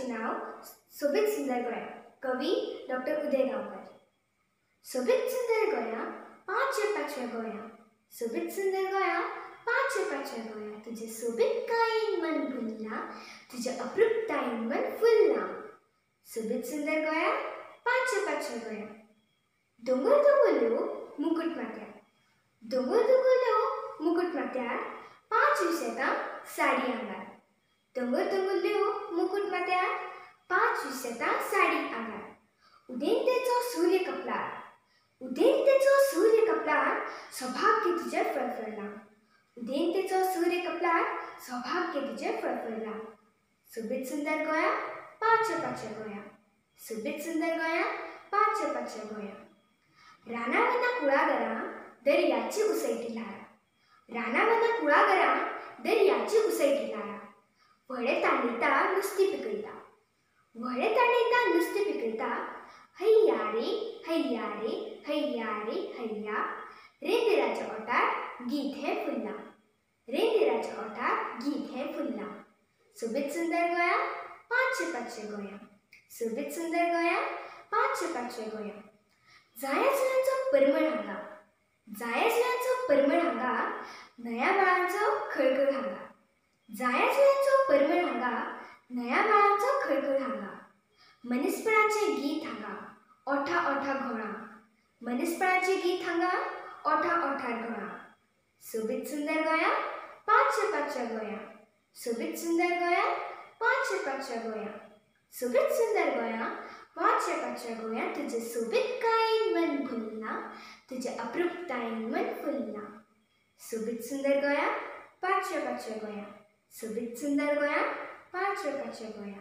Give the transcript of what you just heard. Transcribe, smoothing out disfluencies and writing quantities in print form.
कवितेचे नाव सोबीत सुंदर गोंया. कवी डॉक्टर उदय गांवकर. सोबीत सुंदर गोंया, पांचव्या गोंया. सोबीत सुंदर गोंया, पांचव्या गोंया. तुझे सोबीत कायेन मन भुलना, तुझ्या अप्रूपतायेन मन फुलना. सोबीत सुंदर गोंया, पांचव्या गोंया. दोंगर दोंगरल्यो मुकुट माथ्यार. दोंगर दोंगरल्यो मुकुट माथ्यार, 5 विसेतां साडी आंगार. दोंगर दोंगरल्यो मुकुट माथ्यार, 5 विसेतां साडी आंगार. उदेंतेचो सूर्य कपलार, उदेंतेचो सूर्य कपलार, सौभाग्य तुझे फळफळला. उदेंतेचो सूर्य कपलार, सौभाग्य तुझे फळफळला. सोबीत सुंदर गोंया, पांचव्या गोंया. सोबीत सुंदर गोंया, पांचव्या गोंया. रानावना कुळागरां, दर्याची उसळटी ल्हारां. रानावना कुळागरां, दर्याची उसळटी ल्हारां. व्हडे तांडयता नुस्तें पिकयता. व्हडे तांडयता नुस्तें पिकयता. हैया रे हैया रे हैया रे हैया. रेंदेराच्या ओंठार गीत हें फुल्लां. रेंदेराच्या ओंठार गीत हें फुल्लां. सोबीत सुंदर गोंया, पांचव्या गोंया. सोबीत सुंदर गोंया, पांचव्या गोंया. जाया जुयांचो परमळ हांगा, जाया जुयांचो परमळ हांगा. नया बाळांचो खळखळ हांगा. जाया जुयांचो परमळ हांगा. नया बाळांचो खळखळ हांगा. मनीसपणाचे गीत हांगा, ओठा ओठा घोळा. मनीसपणाचे गीत हांगा, ओठा ओठार घोळा. सोबीत सुंदर गोंया, पांचव्या गोंया. सोबीत सुंदर गोंया, पांचव्या गोंया. सोबीत सुंदर गोंया, पांचव्या गोंया. तुझे सोबीत कायेन मन भुलना, तुझ्या अप्रूपतायेन मन फुलना. सोबीत सुंदर गोंया, पांचव्या गोंया. सोबीत सुंदर गोंया, पांचव्या गोंया.